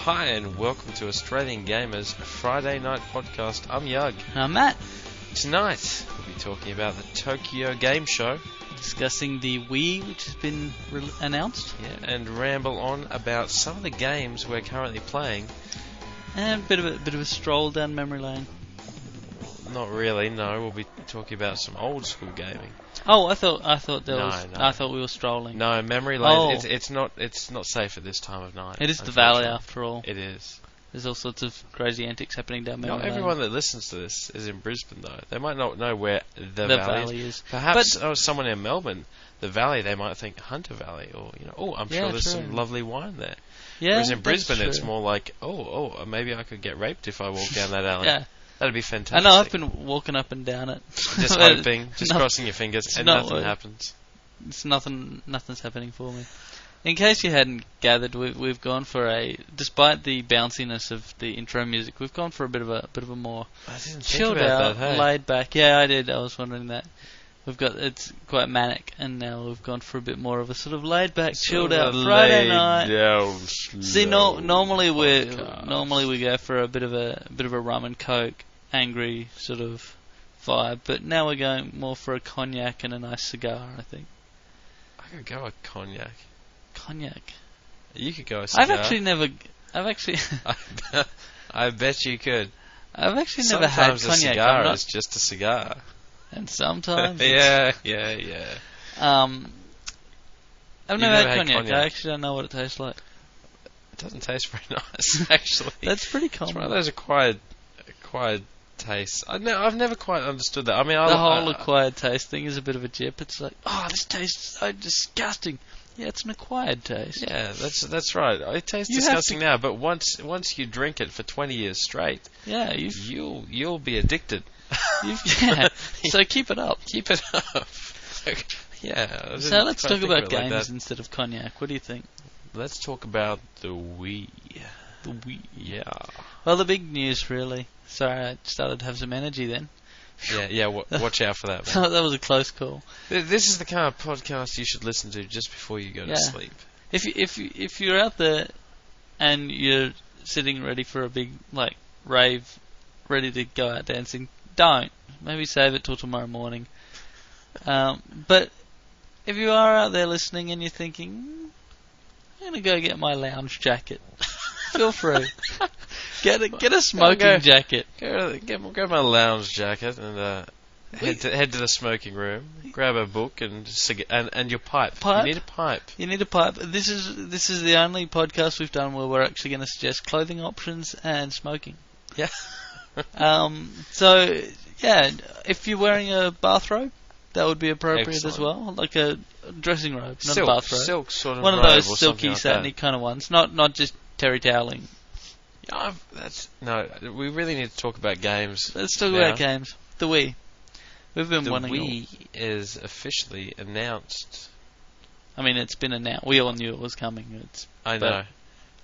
Hi and welcome to Australian Gamers Friday Night Podcast. I'm Yug. I'm Matt. Tonight we'll be talking about the Tokyo Game Show, Discussing the Wii, which has been announced. yeah, and ramble on about some of the games we're currently playing. And a bit of a stroll down memory lane. Not really, no. We'll be talking about some old school gaming. Oh, I thought there No, was. no. I thought we were strolling. No, memory lane. Oh. It's not safe at this time of night. It is the valley unfortunately. after all. It is. There's all sorts of crazy antics happening down memory Not lane. everyone that listens to this is in Brisbane though. They might not know where the The valley valley is. is. Perhaps someone in Melbourne, the valley, they might think Hunter Valley, or I'm Yeah, sure there's true. some lovely wine there. Yeah, Whereas in that's Brisbane, it's true. more like, maybe I could get raped if I walk down that alley. Yeah. That'd be I fantastic. know. I've been walking up and down it. Just But hoping, just no- crossing your fingers, it's and not nothing worth- happens. It's nothing's happening for me. In case you hadn't gathered, we've gone for despite the bounciness of the intro music, we've gone for a bit of a more I didn't think chilled about out, that. Hey, laid back. Yeah, I did. I was wondering that. It's quite manic, and now we've gone for a bit more of a sort of laid back, chilled out Friday night. See, normally we go for a bit of a rum and coke, angry sort of vibe, but now we're going more for a cognac and a nice cigar. I think I could go with cognac. cognac. You could go a cigar. I've actually I bet you could. I've actually never had Sometimes cognac. a cigar is just a cigar. And sometimes yeah. I've You've never never had had cognac. cognac? I actually don't know what it tastes like. It doesn't taste very nice, actually. That's pretty It's one of common. those acquired tastes. I've never quite understood that. I mean, The whole acquired taste thing is a bit of a jip. It's like, this tastes so disgusting. Yeah, it's an acquired taste. Yeah, that's right. It tastes You have disgusting now, but once you drink it for 20 years straight, Yeah, you'll be addicted. yeah. So keep it up. Keep it up. Yeah. So let's talk about games instead of cognac. What do you think? Let's talk about the Wii. The Wii. Yeah. Well, the big news, really. Sorry, I started to have some energy then. Yeah. Watch out for that, man. That was a close call. This is the kind of podcast you should listen to just before you go to sleep. If you're out there and you're sitting ready for a big rave, ready to go out dancing, don't. Maybe save it till tomorrow morning. But if you are out there listening and you're thinking, I'm gonna go get my lounge jacket, feel free. Get a smoking jacket. Grab my lounge jacket and head to the smoking room. Grab a book and your pipe. You need a pipe. You need a pipe. This is the only podcast we've done where we're actually going to suggest clothing options and smoking. Yeah. So yeah, if you're wearing a bathrobe, that would be appropriate as Excellent. well, like a dressing robe, not Silk, a bathrobe. silk sort of One of robe those or silky, something like satiny that. kind of ones, not just terry toweling. We really need to talk about games. Let's talk now. about games. The Wii. We've been The wanting. Wii is officially announced. I mean, it's been announced. We all knew it was coming. I know.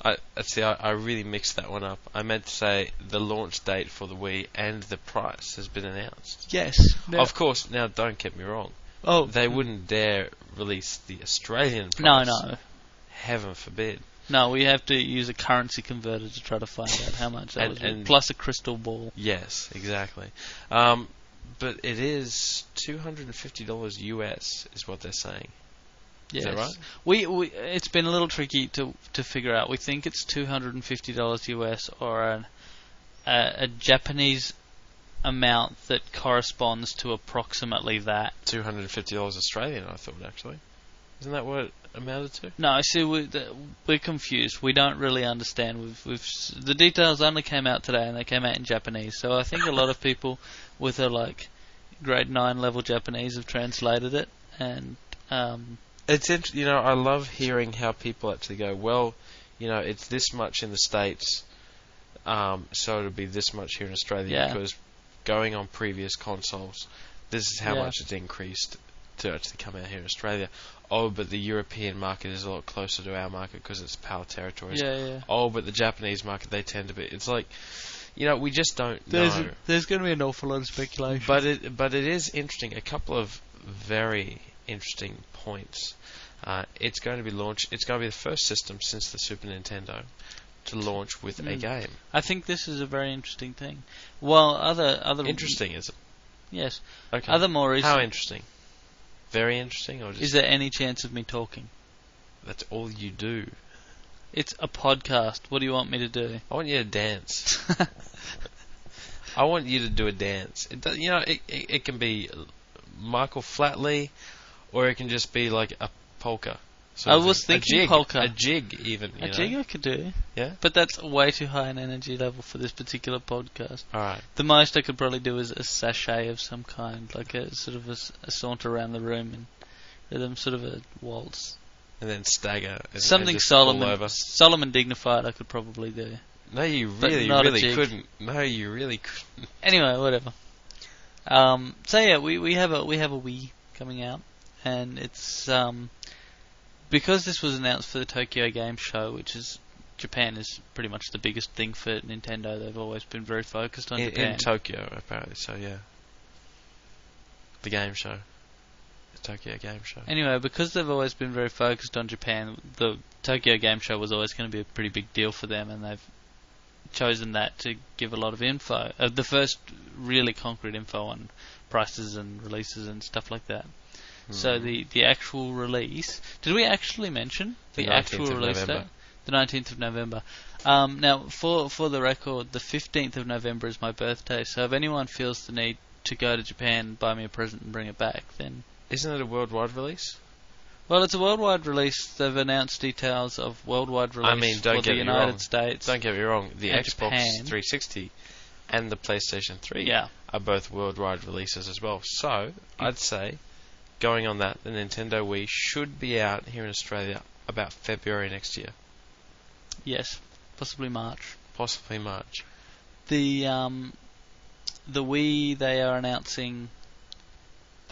I really mixed that one up. I meant to say the launch date for the Wii and the price has been announced. Yes. Of course, now don't get me wrong. Oh, They wouldn't dare release the Australian No, price. no. Heaven forbid. No, we have to use a currency converter to try to find out how much that was. And- Plus a crystal ball. Yes, exactly. But it is $250 US is what they're saying. Yes. Is that right? We it's been a little tricky to figure out. We think it's $250 US or a Japanese amount that corresponds to approximately that. $250 Australian, I thought, actually. Isn't that what it amounted to? No, see, we're confused. We don't really understand. The details only came out today, and they came out in Japanese. So I think a lot of people with a grade 9 level Japanese have translated it, and It's I love hearing how people actually go, well, it's this much in the States, so it'll be this much here in Australia, because going on previous consoles, this is how much it's increased to actually come out here in Australia. Oh, but the European market is a lot closer to our market because it's PAL territories. Yeah. Oh, but the Japanese market, they tend to be. It's like, we just don't know. There's going to be an awful lot of speculation. But it is interesting. A couple of very interesting points. It's going to be launched. It's going to be the first system since the Super Nintendo to launch with a game. I think this is a very interesting thing. Well, other Interesting, is it? Yes. Okay. Other more recent. How interesting? Very interesting, or just? Is there any chance of me talking? That's all you do. It's a podcast. What do you want me to do? I want you to dance. I want you to do a dance. It can be Michael Flatley, or it can just be like a polka. I was thinking polka. A jig, even. A jig I could do. Yeah? But that's way too high an energy level for this particular podcast. Alright. The most I could probably do is a sachet of some kind, like a sort of a saunter around the room and rhythm, sort of a waltz. And then stagger. Something Solomon dignified I could probably do. No, you really couldn't. No, you really couldn't. Anyway, whatever. So yeah, we have a Wii coming out, and it's because this was announced for the Tokyo Game Show, which is Japan is pretty much the biggest thing for Nintendo. They've always been very focused on Japan. In Tokyo, apparently. So yeah, the game show. Tokyo Game Show. Anyway, because they've always been very focused on Japan, the Tokyo Game Show was always going to be a pretty big deal for them, and they've chosen that to give a lot of info. The first really concrete info on prices and releases and stuff like that. So the actual release... Did we actually mention the actual release date? The 19th of November. Now, for the record, the 15th of November is my birthday, so if anyone feels the need to go to Japan, buy me a present and bring it back, then... Isn't it a worldwide release? Well, it's a worldwide release. They've announced details of worldwide release for the United States. Don't get me wrong. The Xbox Japan. 360 and the PlayStation 3 are both worldwide releases as well. So, I'd say, going on that, the Nintendo Wii should be out here in Australia about February next year. Yes, possibly March. Possibly March. The Wii, they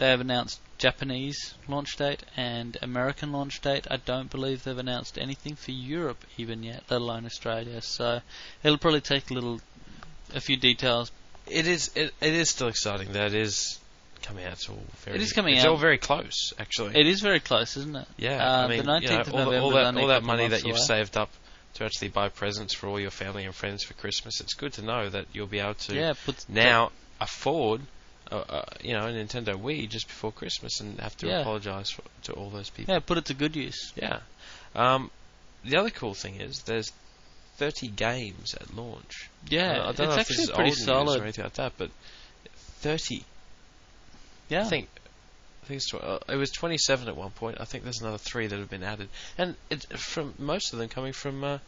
have announced Japanese launch date and American launch date. I don't believe they've announced anything for Europe even yet, let alone Australia. So it'll probably take a few details. It is still exciting that it is coming out. It's all very close, actually. It is very close, isn't it? Yeah, the 19th of November. All that money that you've saved up to actually buy presents for all your family and friends for Christmas. It's good to know that you'll be able to now afford a Nintendo Wii just before Christmas and have to apologise to all those people. Yeah, put it to good use. Yeah. The other cool thing is there's 30 games at launch. Yeah, I don't know if this is pretty old solid news or anything like that, but 30. Yeah. I think it was 27 at one point. I think there's another 3 that have been added, and it's from most of them coming from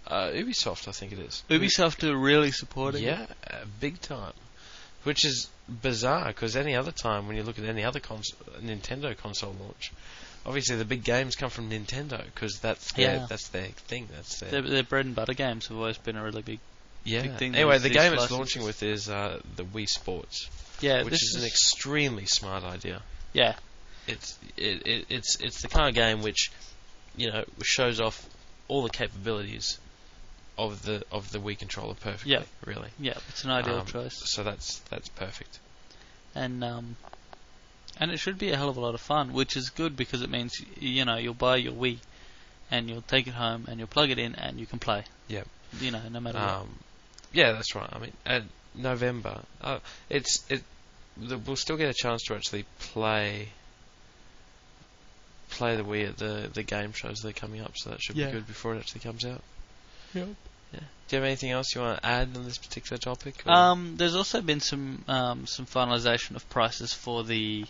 Ubisoft. I think it is. Ubisoft are really supporting. Yeah, big time. Which is bizarre, because any other time when you look at any other Nintendo console launch, obviously the big games come from Nintendo, because that's their thing. That's their bread and butter games have always been a really big thing. Anyway, the game it's launching with is the Wii Sports. Yeah, which is an extremely smart idea. Yeah, it's the kind of game which shows off all the capabilities of the Wii controller perfectly. Yeah, really. Yeah, it's an ideal choice. So that's perfect. And it should be a hell of a lot of fun, which is good because it means you'll buy your Wii and you'll take it home and you'll plug it in and you can play. Yeah. No matter what. Yeah, that's right. I mean, at November, we'll still get a chance to actually play the Wii at the game shows that are coming up, so that should be good before it actually comes out. Yep. Yeah. Do you have anything else you want to add on this particular topic? There's also been some finalisation of prices for the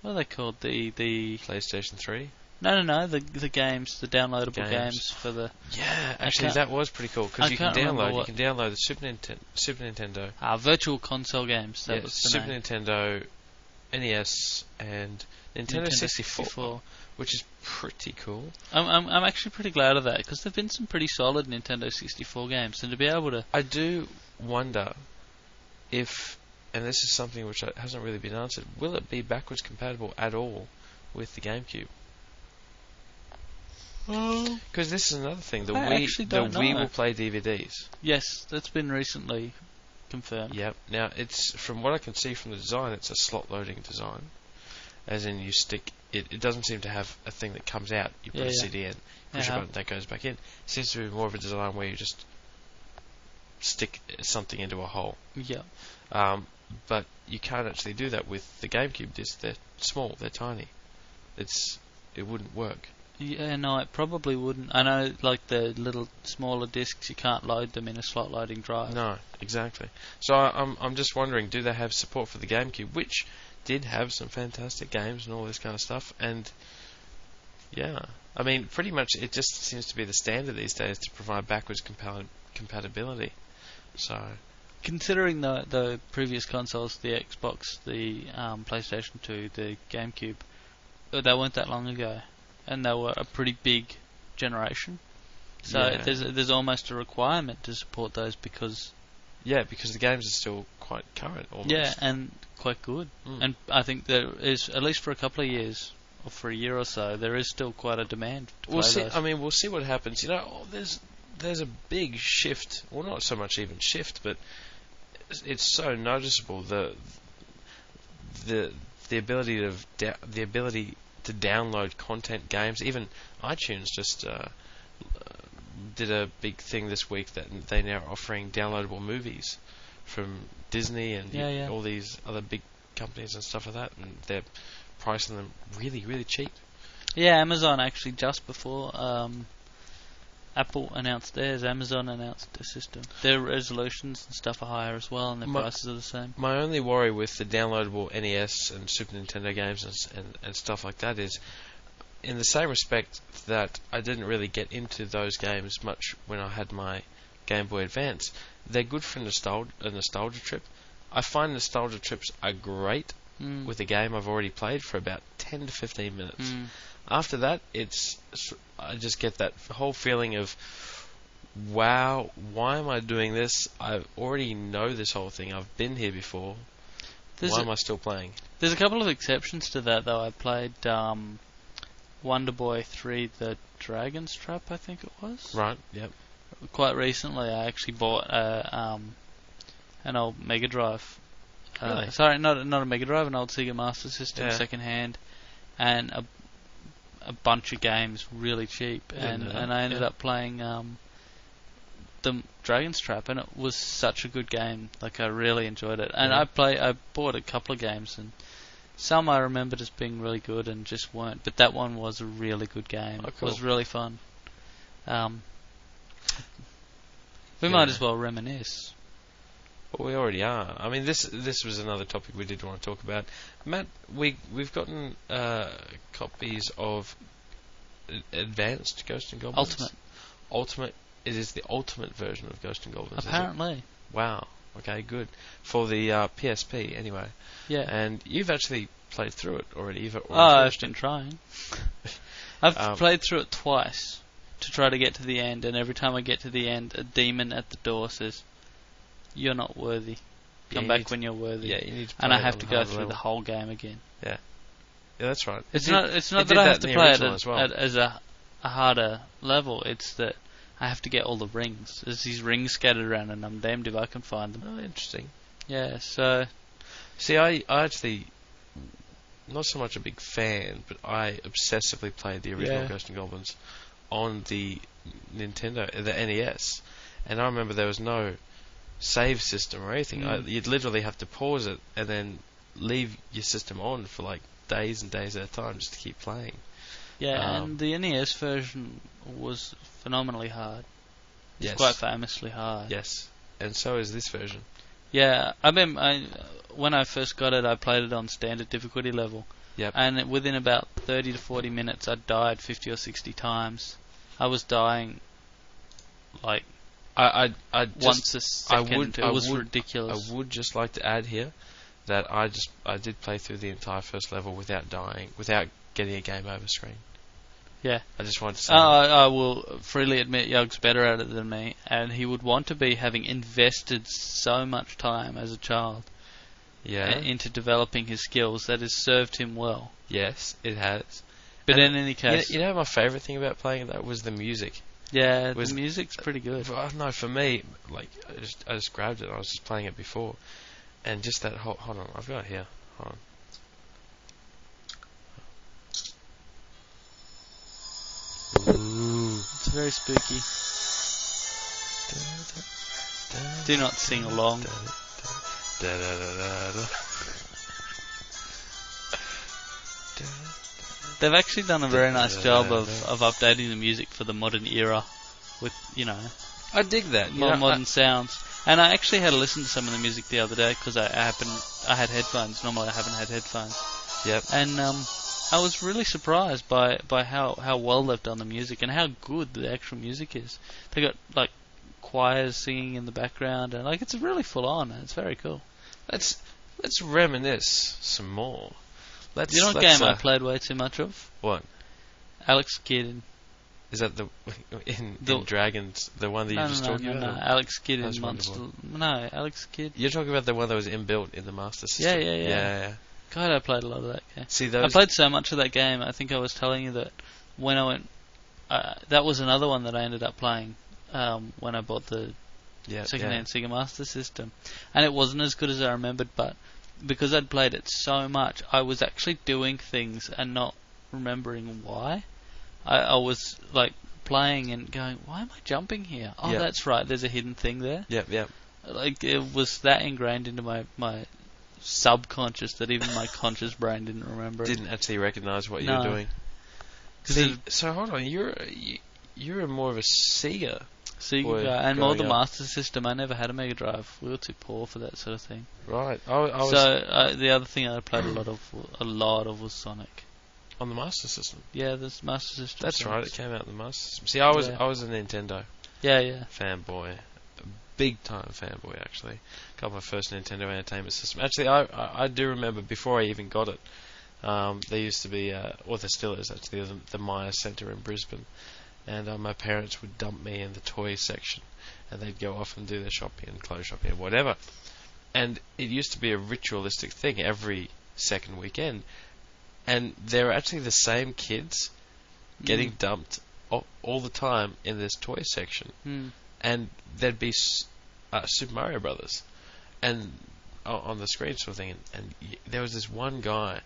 what are they called? The PlayStation 3. No. The games, the downloadable games for the. Yeah, actually, that was pretty cool because you can download the Super Nintendo. Virtual console games. That was the Super name. Nintendo, NES, and Nintendo 64. Which is pretty cool. I'm actually pretty glad of that because there've been some pretty solid Nintendo 64 games, and to be able to. I do wonder if, and this is something which hasn't really been answered, will it be backwards compatible at all with the GameCube? Because this is another thing. The Wii will play DVDs. Yes, that's been recently confirmed. Yep. Now, it's from what I can see from the design, it's a slot loading design. As in, you stick... It doesn't seem to have a thing that comes out. You put a CD in, push a button, that goes back in. It seems to be more of a design where you just stick something into a hole. Yeah. But you can't actually do that with the GameCube discs. They're small, they're tiny. It wouldn't work. Yeah, no, it probably wouldn't. I know, like the little smaller discs, you can't load them in a slot loading drive. No, exactly. So I'm just wondering, do they have support for the GameCube, which did have some fantastic games and all this kind of stuff? And yeah, I mean, pretty much it just seems to be the standard these days to provide backwards compatibility. So, considering the previous consoles, the Xbox, the PlayStation 2, the GameCube, they weren't that long ago, and they were a pretty big generation. So there's almost a requirement to support those because the games are still quite current. Almost. Yeah, and quite good. And I think there is, at least for a couple of years or for a year or so, there is still quite a demand to play those. I mean, we'll see what happens. You know, there's a big shift. Well, not so much even shift, but it's so noticeable the ability to download content, games. Even iTunes just did a big thing this week that they're now offering downloadable movies from Disney and all these other big companies and stuff like that, and they're pricing them really, really cheap. Yeah, Amazon actually, just before Apple announced theirs, Amazon announced their system. Their resolutions and stuff are higher as well, and their prices are the same. My only worry with the downloadable NES and Super Nintendo games and stuff like that is, in the same respect that I didn't really get into those games much when I had my Game Boy Advance, they're good for a nostalgia trip. I find nostalgia trips are great with a game I've already played for about 10 to 15 minutes. After that, I just get that whole feeling of, wow, why am I doing this? I already know this whole thing. I've been here before. Why am I still playing? There's a couple of exceptions to that, though. I played Wonder Boy 3, The Dragon's Trap, I think it was. Right, yep. Quite recently, I actually bought an old Mega Drive. Really? Sorry, not a Mega Drive, an old Sega Master System, second hand, and a bunch of games really cheap, and I ended up playing the Dragon's Trap, and it was such a good game. Like, I really enjoyed it, and I bought a couple of games, and some I remembered as being really good and just weren't, but that one was a really good game. Oh, cool. It was really fun. We might as well reminisce. Well, we already are. I mean, this was another topic we did want to talk about. Matt, we've gotten copies of Advanced Ghost and Goblins. Ultimate. It is the ultimate version of Ghost and Goblins. Apparently. Wow. Okay, good. For the PSP, anyway. Yeah. And you've actually played through it already. I've been trying. I've played through it twice to try to get to the end, and every time I get to the end, a demon at the door says, "You're not worthy. Come back when you're worthy." Yeah, you need to play and I have to go through level. the whole game again. Yeah. Yeah, that's right. It's not that I have to play it as a harder level. It's that I have to get all the rings. There's these rings scattered around, and I'm damned if I can find them. Oh, interesting. Yeah, so... See, I actually... Not so much a big fan, but I obsessively played the original Ghost and Goblins on the Nintendo, the NES. And I remember there was no save system or anything. You'd literally have to pause it and then leave your system on for like days and days at a time just to keep playing. Yeah, and the NES version was phenomenally hard. It's quite famously hard. Yes, and so is this version. Yeah, when I first got it, I played it on standard difficulty level. Yep. And within about 30 to 40 minutes, I died 50 or 60 times. I was dying like once a second. It was ridiculous. I would just like to add here that I did play through the entire first level without dying, without getting a game over screen. Yeah. I just wanted to say I will freely admit Young's better at it than me, and he would want to be, having invested so much time as a child into developing his skills. That has served him well. Yes, it has. But in any case... You know my favourite thing about playing that was the music. Yeah, the music's pretty good. No, for me, like, I just grabbed it. I was just playing it before. And just that whole... Hold on, I've got it here. Hold on. Ooh. very spooky. Do not sing along. They've actually done a very nice job of updating the music for the modern era with, I dig that. Modern sounds. And I actually had to listen to some of the music the other day because I had headphones. Normally I haven't had headphones. Yep. And I was really surprised by how well they've done the music and how good the actual music is. They got like choirs singing in the background and it's really full on. It's very cool. Let's reminisce some more. You know what game I played way too much of? What? Alex Kidd. Is that in Dragons, the one that you just talking about? No, Alex Kidd in Monster. No, Alex Kidd. You're talking about the one that was inbuilt in the Master System. Yeah. God, I played a lot of that game. See, I played so much of that game. I think I was telling you that when I went, that was another one that I ended up playing when I bought the second-hand Sega Master System, and it wasn't as good as I remembered. But because I'd played it so much, I was actually doing things and not remembering why. I was like playing and going, why am I jumping here? Oh, that's right, there's a hidden thing there. Yep. Like, it was that ingrained into my subconscious that even my conscious brain didn't remember. Didn't actually recognise what you were doing. So hold on, you're more of a Sega guy, and more the Master System. I never had a Mega Drive. We were too poor for that sort of thing. Right. The other thing I played a lot of was Sonic. On the Master System? Yeah, the Master System. That's right, it came out in the Master System. See, I was a Nintendo fanboy. A big time fanboy, actually. Got my first Nintendo Entertainment System. Actually, I do remember before I even got it, there used to be, or there still is actually, the Maya Centre in Brisbane. And my parents would dump me in the toy section. And they'd go off and do their shopping and clothes shopping and whatever. And it used to be a ritualistic thing every second weekend. And they were actually the same kids getting dumped all the time in this toy section. And there'd be Super Mario Brothers and on the screen sort of thing. And there was this one guy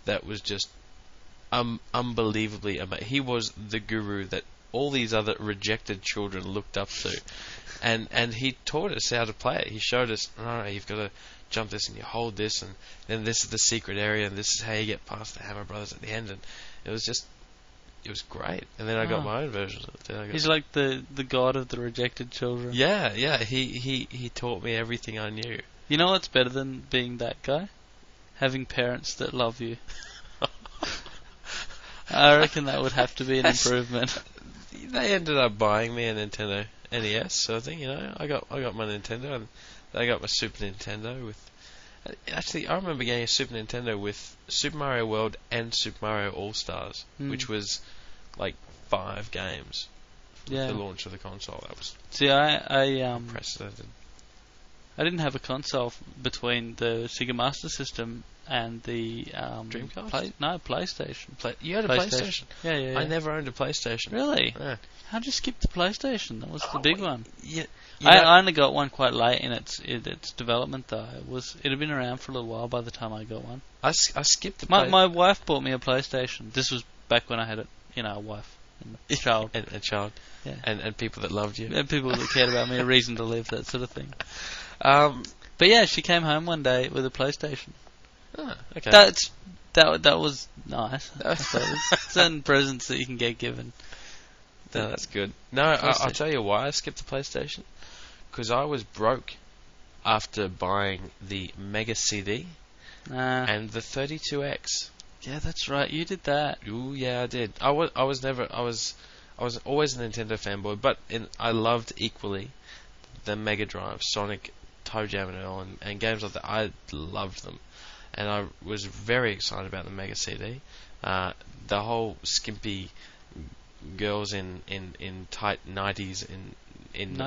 that was just unbelievably amazing. He was the guru that all these other rejected children looked up to. And he taught us how to play it. He showed us, no, you've got to jump this and you hold this, and then this is the secret area, and this is how you get past the Hammer Brothers at the end. And it was great. And then I got my own version of it. He's like the god of the rejected children. Yeah. He taught me everything I knew. You know what's better than being that guy? Having parents that love you. I reckon that would have to be an improvement. They ended up buying me a Nintendo NES, so I think, I got my Nintendo, and they got my Super Nintendo with. Actually, I remember getting a Super Nintendo with Super Mario World and Super Mario All Stars, which was like 5 games. With the launch of the console. That was unprecedented. I didn't have a console between the Sega Master System and the Dreamcast? PlayStation. You had a PlayStation? Yeah. I never owned a PlayStation. Really? Yeah. How'd you skip the PlayStation? That was the big one. Yeah. I only got one quite late in its development though. It had been around for a little while by the time I got one. I skipped the my wife bought me a PlayStation. This was back when I had a wife and a child. and a child. Yeah. And people that loved you. And people that cared about me, a reason to live, that sort of thing. But yeah, she came home one day with a PlayStation. Oh, okay. That was nice. Certain presents that you can get given. No, that's good. No, I'll tell you why I skipped the PlayStation. Because I was broke after buying the Mega CD and the 32X. Yeah, that's right. You did that. Ooh, yeah, I did. I was always a Nintendo fanboy, but I loved equally the Mega Drive, Sonic, Toe Jam and Earl, and games like that. I loved them, and I was very excited about the Mega CD. The whole skimpy girls in tight 90s in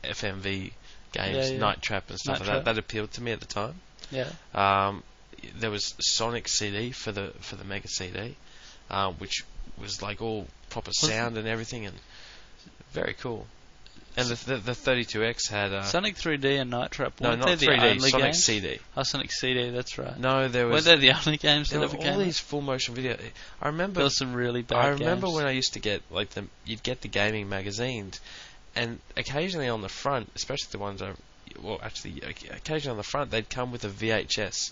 FMV games, Night Trap and stuff like that appealed to me at the time. Yeah. There was Sonic CD for the Mega CD, which was like all proper sound and everything, and very cool. And the 32X had Sonic 3D and Night Trap. no, not 3D. Sonic CD. Oh, Sonic CD. That's right. No, there was. Were they the only games that ever There came were all out? these full motion video. I remember. There were some really bad. I remember games. when I used to get you'd get the gaming magazines, and occasionally on the front, especially the ones occasionally on the front, they'd come with a VHS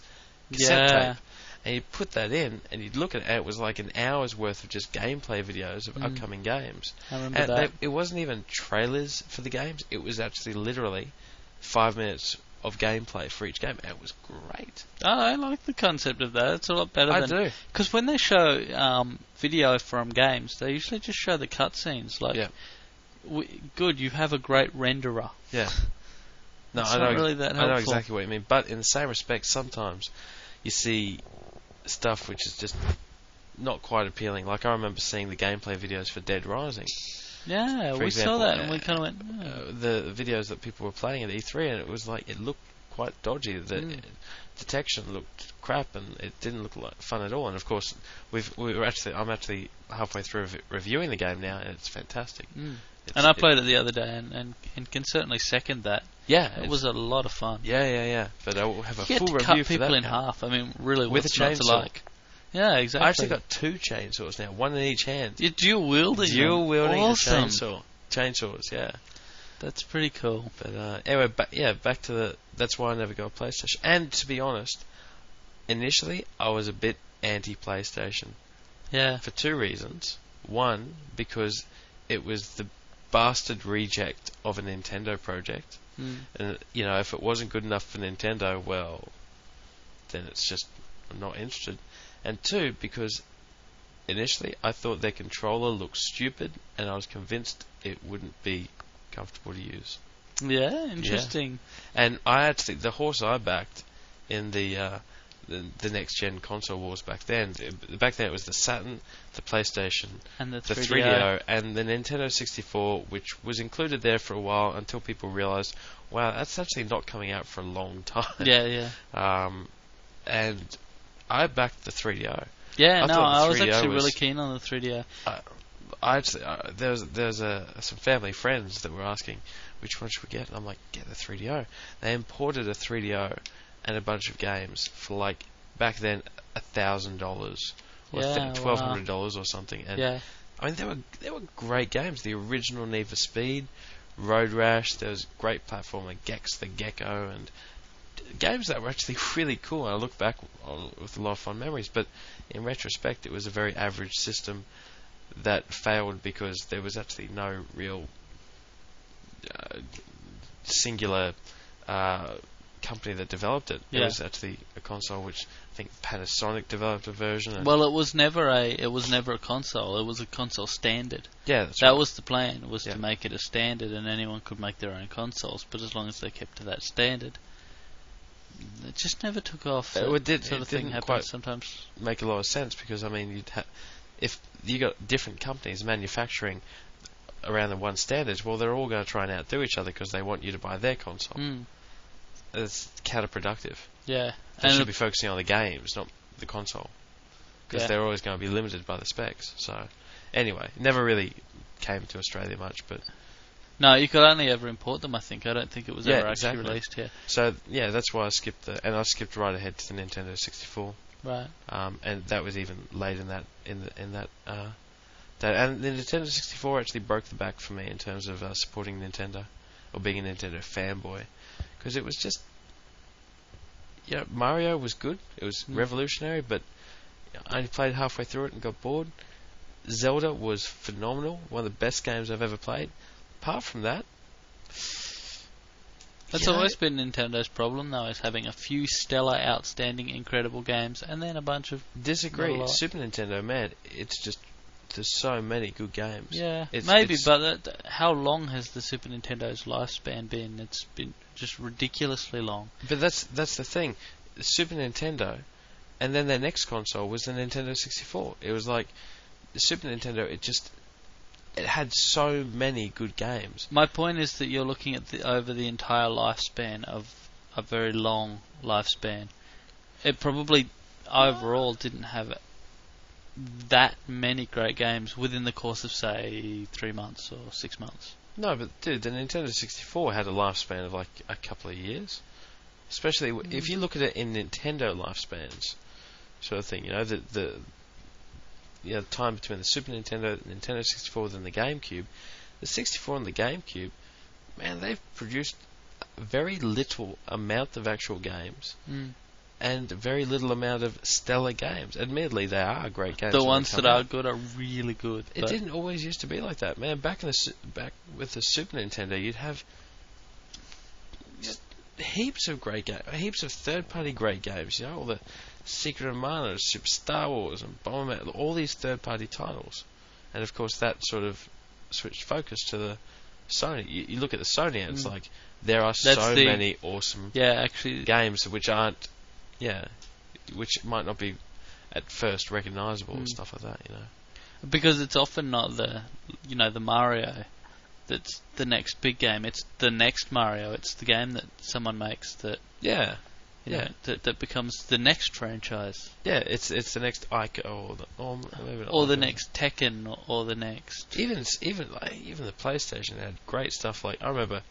cassette tape. And you'd put that in, and you'd look at it, and it was like an hour's worth of just gameplay videos of upcoming games. I remember that. It wasn't even trailers for the games. It was actually literally 5 minutes of gameplay for each game. And it was great. Oh, I like the concept of that. It's a lot better I than... do. Because when they show video from games, they usually just show the cutscenes. Like, good, you have a great renderer. Yeah. No, it's not really that helpful. I know exactly what you mean. But in the same respect, sometimes you see stuff which is just not quite appealing. Like I remember seeing the gameplay videos for Dead Rising. Yeah, we saw that and we kind of went... the videos that people were playing at E3, and it was like, it looked quite dodgy. The detection looked crap, and it didn't look like fun at all. And of course, I'm actually halfway through reviewing the game now, and it's fantastic. And I played it the other day, and can certainly second that. Yeah, it was a lot of fun. Yeah. But I will have a full review for that. You cut people in half. I mean, really, with what's a chainsaw. not to like? Yeah, exactly. I actually got 2 chainsaws now, one in each hand. You're dual wielding. Awesome. Chainsaws. Yeah, that's pretty cool. But anyway, back to the. That's why I never got a PlayStation. And to be honest, initially I was a bit anti-PlayStation. Yeah. For 2 reasons. One, because it was the bastard reject of a Nintendo project. And, if it wasn't good enough for Nintendo, well, then it's just, I'm not interested. And 2, because initially I thought their controller looked stupid, and I was convinced it wouldn't be comfortable to use. Yeah, interesting. Yeah. And the horse I backed in the next gen console wars back then it was the Saturn, the PlayStation, and the 3DO, and the Nintendo 64, which was included there for a while until people realized, wow, that's actually not coming out for a long time. Yeah. And I backed the 3DO. Yeah, I was actually really keen on the 3DO. There's some family friends that were asking, which one should we get? And I'm like, get the 3DO. They imported a 3DO and a bunch of games for, like, back then $1,000 or $1,200 or something. And I mean, they were great games. The original Need for Speed, Road Rash. There was great platformer Gex the Gecko, and games that were actually really cool. And I look back with a lot of fond memories. But in retrospect, it was a very average system that failed because there was actually no real singular company that developed it. It was actually a console which I think Panasonic developed a version. Well, it was never a console. It was a console standard. Yeah, that's that right. was the plan. Was to make it a standard, and anyone could make their own consoles. But as long as they kept to that standard, it just never took off. It didn't quite sometimes make a lot of sense because I mean, if you got different companies manufacturing around the one standards, well, they're all going to try and outdo each other because they want you to buy their console. It's counterproductive. Yeah. They should be focusing on the games, not the console, because they're always going to be limited by the specs. So, anyway, never really came to Australia much, but no, you could only ever import them. I think. I don't think it was ever actually released here. So that's why I skipped I skipped right ahead to the Nintendo 64. Right. And that was even late in that. And the Nintendo 64 actually broke the back for me in terms of supporting Nintendo or being a Nintendo fanboy, because it was just, Mario was good. It was revolutionary, but I only played halfway through it and got bored. Zelda was phenomenal, one of the best games I've ever played. Apart from that, that's always been Nintendo's problem, though, is having a few stellar, outstanding, incredible games, and then a bunch of... Disagree. Super Nintendo, man, it's just... There's so many good games. Yeah, but how long has the Super Nintendo's lifespan been? It's been just ridiculously long. But that's the thing. The Super Nintendo, and then their next console was the Nintendo 64. It was like... The Super Nintendo, it had so many good games. My point is that you're looking at over the entire lifespan of a very long lifespan. It probably overall didn't have that many great games within the course of, say, 3 months or 6 months. No, but dude, the Nintendo 64 had a lifespan of like a couple of years. Especially if you look at it in Nintendo lifespans, sort of thing. You know, the time between the Super Nintendo, the Nintendo 64, and the GameCube. The 64 and the GameCube, man, they've produced very little amount of actual games. And very little amount of stellar games. Admittedly, they are great games. The ones that are good are really good. It didn't always used to be like that, man. Back with the Super Nintendo, you'd have just heaps of great games, heaps of third-party great games. You know, all the Secret of Mana, Super Star Wars, and Bomberman, all these third-party titles. And of course, that sort of switched focus to the Sony. You look at the Sony, and it's like there are many awesome games which aren't. Yeah, which might not be at first recognisable and stuff like that, you know. Because it's often not the Mario that's the next big game. It's the next Mario. It's the game that someone makes that. Yeah. That becomes the next franchise. Yeah, it's the next Ico or the next Tekken or the next. Even the PlayStation had great stuff. Like I remember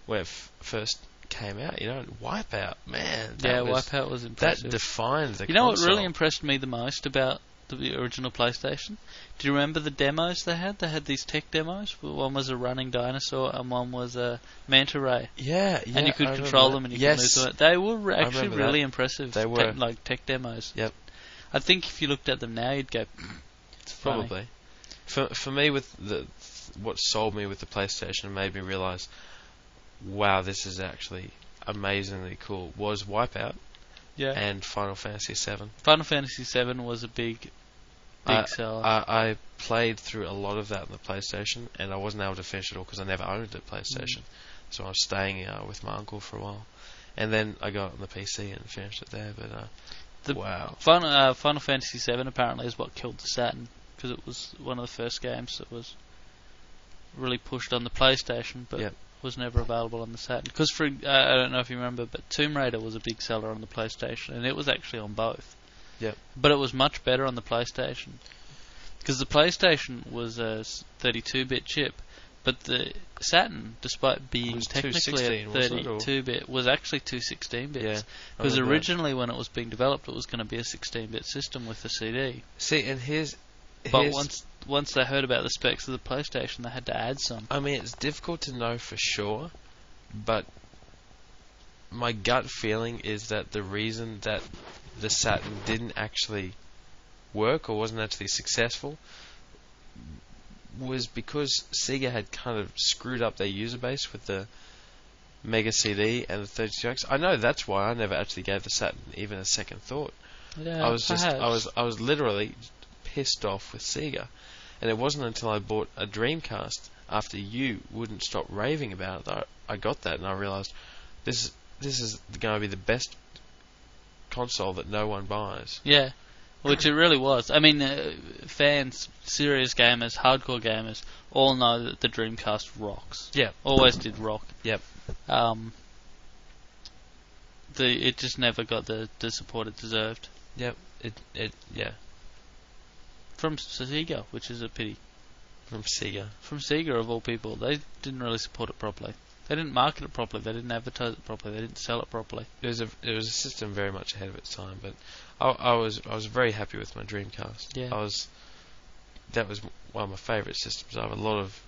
when it first came out, you know, Wipeout, man. Wipeout was impressive. That defined the You know console. what really impressed me the most about the original PlayStation? Do you remember the demos they had? They had these tech demos. One was a running dinosaur and one was a manta ray. Yeah. And you could control them and you could move them. They were actually really impressive. They were. Tech demos. Yep. I think if you looked at them now, you'd go, it's funny. Probably. For me, with what sold me with the PlayStation and made me realise, wow, this is actually amazingly cool, was Wipeout and Final Fantasy VII. Final Fantasy VII was a big seller. I played through a lot of that on the PlayStation, and I wasn't able to finish it all because I never owned a PlayStation. So I was staying with my uncle for a while. And then I got it on the PC and finished it there. But wow. Final Fantasy VII apparently is what killed the Saturn, because it was one of the first games that was really pushed on the PlayStation, but was never available on the Saturn. Because I don't know if you remember, but Tomb Raider was a big seller on the PlayStation, and it was actually on both. Yep. But it was much better on the PlayStation, because the PlayStation was a 32-bit chip, but the Saturn, despite being technically a 32-bit, was actually 216 bits. Because originally, when it was being developed, it was going to be a 16-bit system with the CD. See, and But once they heard about the specs of the PlayStation, they had to add some. I mean, it's difficult to know for sure, but my gut feeling is that the reason that the Saturn didn't actually work or wasn't actually successful was because Sega had kind of screwed up their user base with the Mega CD and the 32X. I know that's why I never actually gave the Saturn even a second thought. Yeah, I was literally pissed off with Sega, and it wasn't until I bought a Dreamcast after you wouldn't stop raving about it that I got that, and I realised this is going to be the best console that no one buys. Yeah, which it really was. I mean, fans, serious gamers, hardcore gamers, all know that the Dreamcast rocks. Yeah, always did rock. Yep. It just never got the support it deserved. Yep. Yeah. From Sega, which is a pity. From Sega, of all people. They didn't really support it properly. They didn't market it properly. They didn't advertise it properly. They didn't sell it properly. It was a system very much ahead of its time. But I was very happy with my Dreamcast. Yeah. That was one of my favourite systems. I have a lot of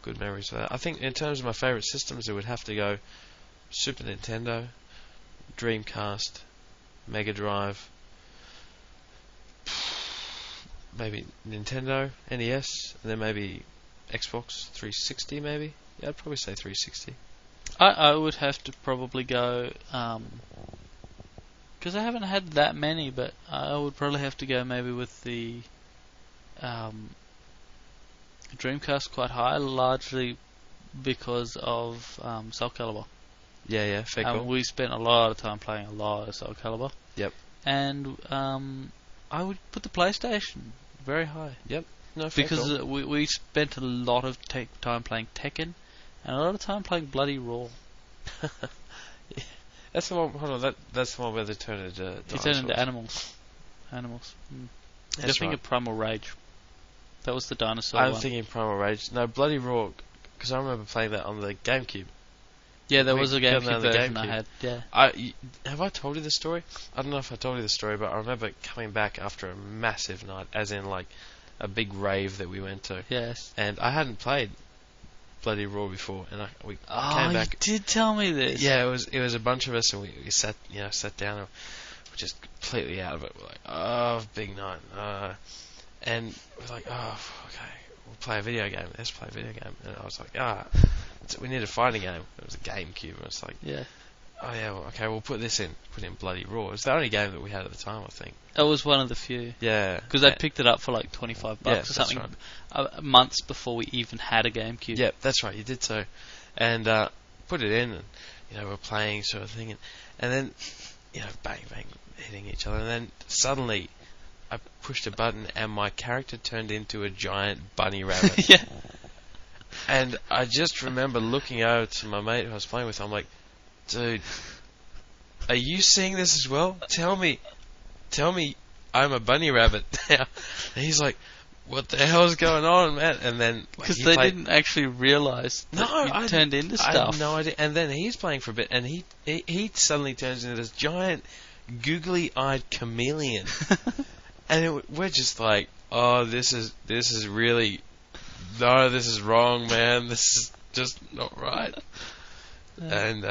good memories of that. I think in terms of my favourite systems, it would have to go Super Nintendo, Dreamcast, Mega Drive, maybe Nintendo, NES, and then maybe Xbox 360 maybe. Yeah, I'd probably say 360. I would have to probably go, because I haven't had that many, but I would probably have to go maybe with the Dreamcast quite high, largely because of Soul Calibur. Yeah, fair call. We spent a lot of time playing a lot of Soul Calibur. Yep. And I would put the PlayStation very high. Yep. No, fair because call. We spent a lot of time playing Tekken and a lot of time playing bloody Raw. Yeah. That's the one. Hold on, that's the one where they turn into dinosaurs. You turn into animals. You're thinking of Primal Rage. That was the dinosaur I'm one. thinking Primal Rage. No, Bloody Raw. because I remember playing that on the GameCube. Yeah, there was a Getting GameCube on the version GameCube. I had. Yeah. Have I told you the story? I don't know if I told you the story, but I remember coming back after a massive night, as in like a big rave that we went to. Yes. And I hadn't played Bloody Raw before, and we came back. You did tell me this. Yeah, it was a bunch of us, and we sat down, and we're just completely out of it. We're like, oh, big night, and we're like, oh, okay, we'll play a video game. Let's play a video game. And I was like, we need a fighting game. It was a GameCube. And it's like, yeah. Oh yeah, well, okay, we'll put this in. Put in Bloody Raw. It's the only game that we had at the time, I think. It was one of the few. Yeah. Because I picked it up for like $25 or something. Right. Months before we even had a GameCube. Yeah, that's right. You did so, and put it in, and we're playing sort of thing, and then bang bang hitting each other, and then suddenly I pushed a button, and my character turned into a giant bunny rabbit. Yeah. And I just remember looking over to my mate who I was playing with. I'm like, dude, are you seeing this as well? Tell me I'm a bunny rabbit now. And he's like, what the hell's going on, man? And then because they didn't actually realise that you turned into stuff. I had no idea. And then he's playing for a bit, and he suddenly turns into this giant, googly-eyed chameleon. And we're just like, oh, this is really, no, this is wrong, man. This is just not right. And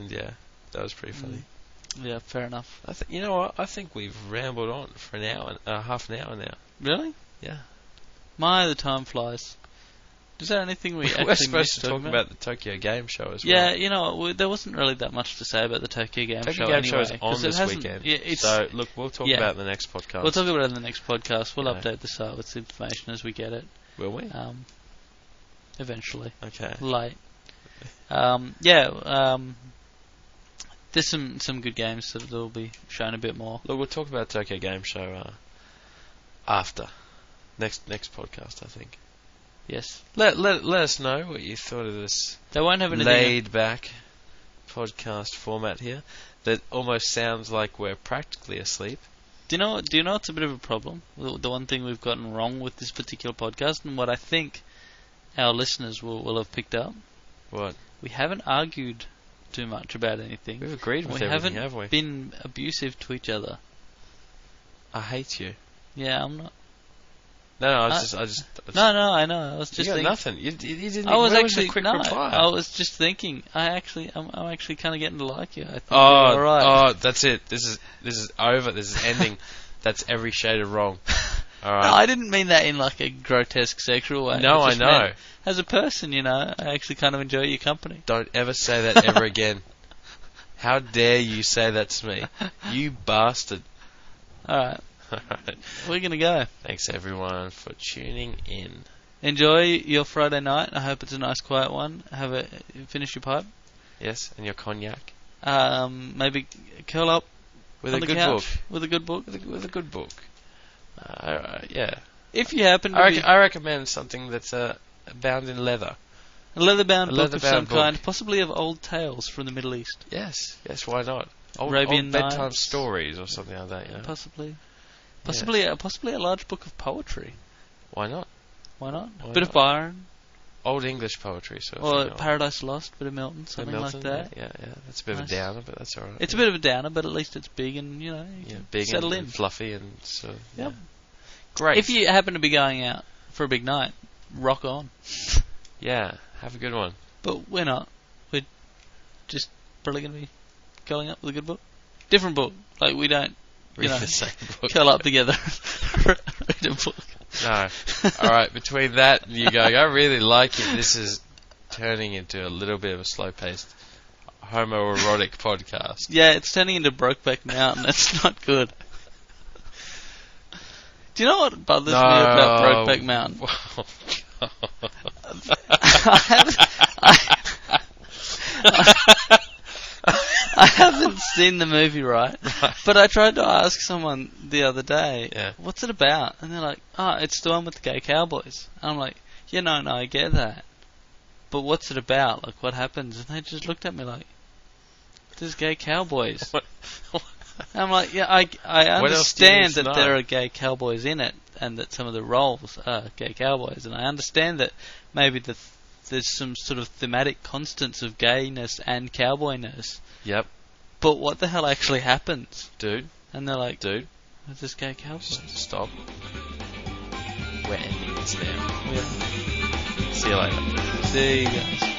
yeah, that was pretty funny. Yeah, fair enough. You know what? I think we've rambled on for half an hour now. Really? Yeah. The time flies. Is there anything we actually We're supposed to talk about the Tokyo Game Show as well. Yeah, you know what? There wasn't really that much to say about the Tokyo Game Show. Tokyo Game Show is anyway, on this weekend. Yeah, so, look, we'll talk about it in the next podcast. We'll talk about it in the next podcast. We'll update the site with information as we get it. Will we? Eventually. Okay. Late. There's some good games that will be shown a bit more. Look, we'll talk about Tokyo Game Show after next podcast, I think. Yes. Let us know what you thought of this. They won't have anything laid back podcast format here that almost sounds like we're practically asleep. Do you know it's a bit of a problem? The one thing we've gotten wrong with this particular podcast, and what I think our listeners will have picked up. What? We haven't argued too much about anything. We've agreed with everything, haven't we? We haven't been abusive to each other. I hate you. Yeah, I'm not. No, I just. No, I know. I was just thinking. Nothing. You didn't. I was actually quick reply. I was just thinking. I'm actually kind of getting to like you. I think all right. Oh, that's it. This is over. This is ending. That's every shade of wrong. All right. No, I didn't mean that in like a grotesque sexual way. No, I know. As a person, I actually kind of enjoy your company. Don't ever say that ever again. How dare you say that to me? You bastard. Alright. We're going to go. Thanks everyone for tuning in. Enjoy your Friday night. I hope it's a nice quiet one. Finish your pipe. Yes, and your cognac. Maybe curl up with on a the good couch book. With a good book. With a good book. Yeah. If you happen to I recommend something that's bound in leather. A leather-bound book of some book. kind, possibly of old tales from the Middle East. Yes, why not? Old Arabian bedtime Nights. stories or something like that, Possibly. Yes. Possibly a large book of poetry. Why not? Bit of Byron. Old English poetry, or Paradise Lost, bit of Milton, something like that. Yeah. That's a bit of a downer, but that's alright. It's a bit of a downer, but at least it's big and, big settle and fluffy and so, Yep. Great. If you happen to be going out for a big night, rock on. Yeah, have a good one. But we're not. We're just probably going to be curling up with a good book. Different book. Like, we don't, read the same book. Curl up together. Read a book. No. Alright, between that and you going, I really like it, this is turning into a little bit of a slow-paced homoerotic podcast. Yeah, it's turning into Brokeback Mountain. That's not good. Do you know what bothers me about Brokeback Mountain? I haven't seen the movie, right? But I tried to ask someone the other day, what's it about? And they're like, it's the one with the gay cowboys. And I'm like, yeah, no, I get that. But what's it about? Like, what happens? And they just looked at me like, there's gay cowboys. And I'm like, yeah, I understand that there are gay cowboys in it. and that some of the roles are gay cowboys. And I understand that maybe there's some sort of thematic constants of gayness and cowboyness. Yep. But what the hell actually happens? Dude. And they're like, Dude. Where's this gay cowboy? Stop. We're ending this now. Yeah. See you later. See you guys.